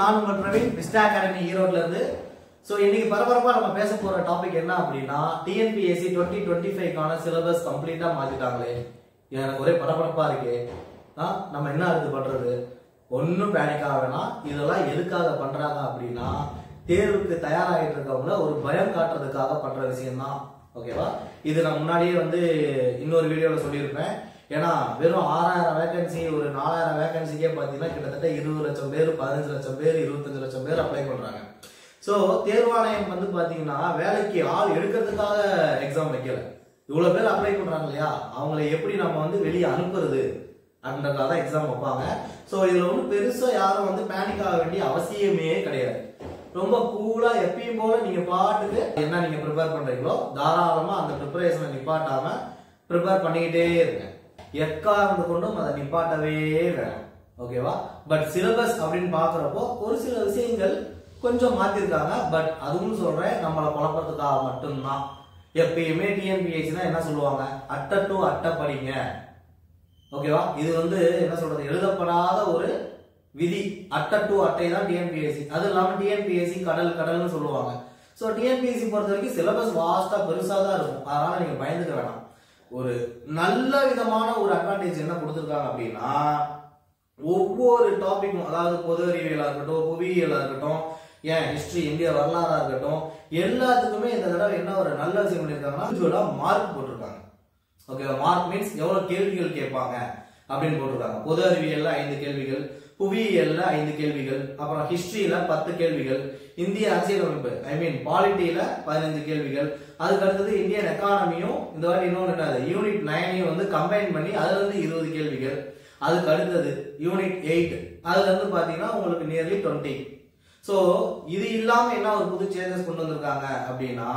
நான் உங்கள் Praveen Vista academy ஈரோட்ல இருந்து. சோ இன்னைக்கு பரபரப்பா நம்ம பேச போற டாபிக் என்ன அப்படின்னா டிஎன்பிஎஸ்சி 2025 கான சிலபஸ் கம்ப்ளீட்டா மாத்திட்டாங்களே. எனக்கு ஒரே பரபரப்பா இருக்கு. நம்ம என்ன அடுத்து பண்றது? ஒன்னும் பேனிக் ஆக வேணாம். இதெல்லாம் எதுக்காக பண்றாங்க அப்படின்னா தேர்வுக்கு தயாராகிட்டு இருக்கவங்கள ஒரு பயம் காட்டுறதுக்காக பண்ற விஷயம் தான். ஓகேவா? இது நான் முன்னாடியே இன்னொரு வீடியோல சொல்லியிருப்பேன். ஏன்னா வெறும் 6000 வேகன்சி ஒரு 4000 வேகன்சிக்கே பாத்தீங்கன்னா கிட்டத்தட்ட 20 லட்சம் பேர் 15 லட்சம் பேர் 25 லட்சம் பேர் அப்ளை பண்றாங்க. சோ தேர்வாணையம் பாத்தீங்கன்னா வேலைக்கு ஆள் எடுக்கிறதுக்காக எக்ஸாம் வைக்கல. இவ்வளவு பேர் அப்ளை பண்றாங்க இல்லையா, அவங்களை எப்படி நம்ம வெளியே அனுப்புறது அப்படின்றதுக்காக எக்ஸாம் வைப்பாங்க. சோ இதுல பெருசா யாரும் பேனிக் ஆக வேண்டிய அவசியமே கிடையாது. ரொம்ப கூலா எப்பயும் போல நீங்க பாட்டுக்கு என்ன நீங்க ப்ரிப்பேர் பண்றீங்களோ தாராளமா அந்த ப்ரிப்பரேஷனை நிப்பாட்டாம ப்ரிப்பேர் பண்ணிக்கிட்டே இருங்க. எக்காரணத்து கொண்டும் அதை நிப்பாட்டவே வேணும். ஓகேவா? பட் சிலபஸ் அப்படின்னு பாக்குறப்போ ஒரு சில விஷயங்கள் கொஞ்சம் மாத்திருக்காங்க. பட் அதுவும் சொல்றேன், நம்மளை குழப்பறதுக்காக மட்டும்தான். எப்பயுமே டிஎன்பிஎஸ்சினா என்ன சொல்லுவாங்க, அட்டை டு அட்டை படிங்க. ஓகேவா? இது என்ன சொல்றது, எழுதப்படாத ஒரு விதி. அட்டை டு அட்டை தான் டிஎன்பிஎஸ்சி. அது இல்லாம டிஎன்பிஎஸ்சி கடல் கடல்னு சொல்லுவாங்க. சோ டிஎன்பிஎஸ்சி பொறுத்த வரைக்கும் சிலபஸ் வாஸ்டா பெருசா தான் இருக்கும். அதனால நீங்க பயந்துக்க வேணாம். ஒரு நல்ல விதமான ஒரு அட்வான்டேஜ் என்ன கொடுத்திருக்காங்க அப்படின்னா ஒவ்வொரு டாபிக்கும், அதாவது பொது அறிவியலா இருக்கட்டும், புவியியலா இருக்கட்டும், ஏன் ஹிஸ்டரி இந்திய வரலாறா இருக்கட்டும், எல்லாத்துக்குமே இந்த தடவை என்ன ஒரு நல்ல விஷயம் பண்ணிருக்காங்கன்னா மார்க் போட்டிருக்காங்க. ஓகேவா? மார்க் மீன்ஸ் எவ்வளவு கேள்விகள் கேட்பாங்க அப்படின்னு போட்டிருக்காங்க. பொது அறிவியல்ல 5 கேள்விகள், புவியியல்ல 5 கேள்விகள், அப்புறம் ஹிஸ்டரியில 10 கேள்விகள், இந்திய அரசியலமைப்பு பாலிட்டியில 15 கேள்விகள், அதுக்கு அடுத்தது இந்தியன் எக்கானமியும் இந்த வாட்டி இன்னொன்று யூனிட் 9 கம்பைன் பண்ணி அதுல இருந்து 20 கேள்விகள், அதுக்கு அடுத்தது யூனிட் 8 அதுல இருந்து பாத்தீங்கன்னா உங்களுக்கு நியர்லி 20. சோ இது இல்லாம என்ன ஒரு புது சேஞ்சஸ் கொண்டு வந்திருக்காங்க அப்படின்னா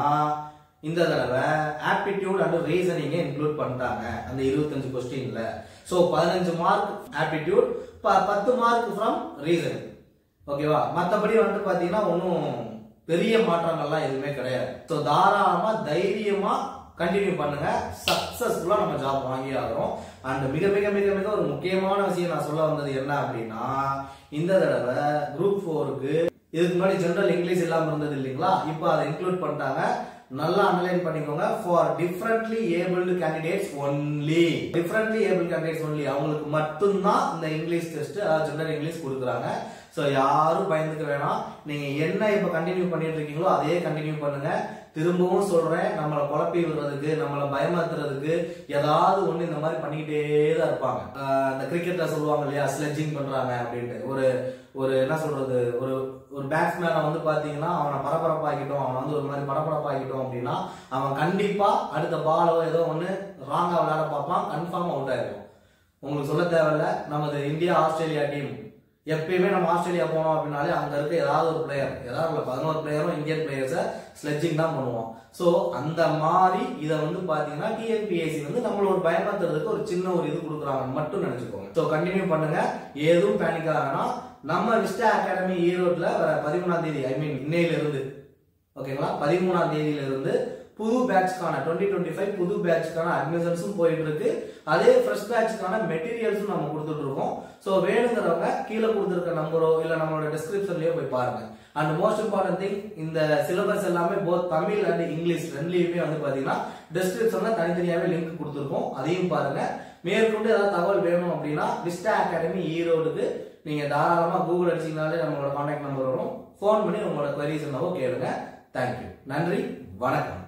இந்த தடவை ஆப்டிடியூட் அண்ட் ரீசனிங் இன்க்ளூட் பண்ணிட்டாங்க அந்த 25 கொஸ்டின்ல. So 15 mark aptitude, 10 mark from reasoning. ஓகேவா? மத்தபடி பாத்தீங்கன்னா ஒன்னும் பெரிய மாற்றங்கள்லாம் எதுவுமே கிடையாது. சோ தாராளமா தைரியமா கண்டினியூ பண்ணுங்க. சக்சஸ்ஃபுல்லா நம்ம ஜாப் வாங்கி ஆகிறோம். அண்ட் மிக மிக மிக மிக ஒரு முக்கியமான விஷயம் நான் சொல்ல வந்தது என்ன அப்படின்னா இந்த தடவை குரூப் 4க்கு இதுக்கு முன்னாடி ஜெனரல் இங்கிலீஷ் இல்லாம இருந்தது இல்லைங்களா, இப்போ அதை இன்க்ளூட் பண்ணிட்டாங்க. நல்லா அனலைன் பண்ணிக்கோங்க. For differently abled candidates only. Differently able candidates only அவங்களுக்கு மட்டும்தான் இந்த இங்கிலீஷ் டெஸ்ட், அதாவது ஜெனரல் இங்கிலீஷ் கொடுக்குறாங்க. சோ யாரும் பயந்துக்க வேணாம். நீங்க என்ன இப்ப கண்டினியூ பண்ணிட்டு இருக்கீங்களோ அதே கண்டினியூ பண்ணுங்க. திரும்பவும் சொல்றேன், நம்மளை குழப்பி விடுறதுக்கு, நம்மளை பயமாத்துறதுக்கு ஏதாவது ஒண்ணு இந்த மாதிரி பண்ணிக்கிட்டே தான் இருப்பாங்க. இந்த கிரிக்கெட்ல சொல்லுவாங்க இல்லையா, ஸ்லெட்ஜிங் பண்றாங்க அப்படின்ட்டு. ஒரு என்ன சொல்றது, ஒரு பேட்ஸ்மேனை பாத்தீங்கன்னா அவனை பரபரப்பாக்கிட்டோம், அவன் ஒரு மாதிரி பரபரப்பாக்கிட்டோம் அப்படின்னா அவன் கண்டிப்பா அடுத்த பாலோ ஏதோ ஒண்ணு ராங்கா விளையாட பார்ப்பான், கன்ஃபார்ம் அவுட் ஆயிருக்கும். உங்களுக்கு சொல்ல தேவையில்ல. நமது இந்தியா ஆஸ்திரேலியா டீம் எப்பயுமே நம்ம ஆஸ்திரேலியா போனோம் அப்படின்னாலே அங்க இருக்க ஏதாவது ஒரு பிளேயர், ஏதாவது 11 பிளேயரும் இந்தியன் பிளேயர்ஸை ஸ்லெட்ஜிங் தான் பண்ணுவோம். சோ அந்த மாதிரி இதை பாத்தீங்கன்னா டிஎன்பிஎஸ்சி நம்மளோட பயமாத்துறதுக்கு ஒரு சின்ன ஒரு இது கொடுக்குறாங்க மட்டும் நினைச்சுக்கோங்க. சோ கண்டினியூ பண்ணுங்க, ஏதும் பேனிக் ஆகனா. நம்ம விஸ்டா அகாடமி ஈரோட்ல வர 13ஆம் தேதி இன்னையில இருந்து, ஓகேங்களா, 13ஆம் தேதியில இருந்து புது பேட்ச்க்கான 2025 புது பேட்ச்க்கான அட்மிஷன்ஸும் போயிட்டு இருக்கு. அதே ஃப்ரெஷ் பேட்ச்க்கான மெட்டீரியல்ஸும் நம்ம கொடுத்துட்டு இருக்கோம். சோ வேணுங்கிறவங்க கீழே கொடுத்துருக்க நம்பரோ இல்ல நம்மளோட டிஸ்கிரிப்ஷன்லயோ போய் பாருங்க. அண்ட் மோஸ்ட் இம்பார்ட்டன்ட் திங், இந்த சிலபஸ் எல்லாமே போத் தமிழ் அண்ட் இங்கிலீஷ் ரெண்டுலயுமே பாத்தீங்கன்னா டிஸ்கிரிப்ஷன்ல தனித்தனியாவே லிங்க் கொடுத்துருக்கோம். அதையும் பாருங்க. மேற்கொண்டு ஏதாவது தகவல் வேணும் அப்படின்னா விஸ்டா அகாடமி ஈரோடுக்கு நீங்க தாராளமா கூகுள் அடிச்சீங்கனாலே நம்மளோட கான்டாக்ட் நம்பர் வரும். போன் பண்ணி உங்களோட குவரிஸ் என்னவோ கேளுங்க. தேங்க்யூ. நன்றி, வணக்கம்.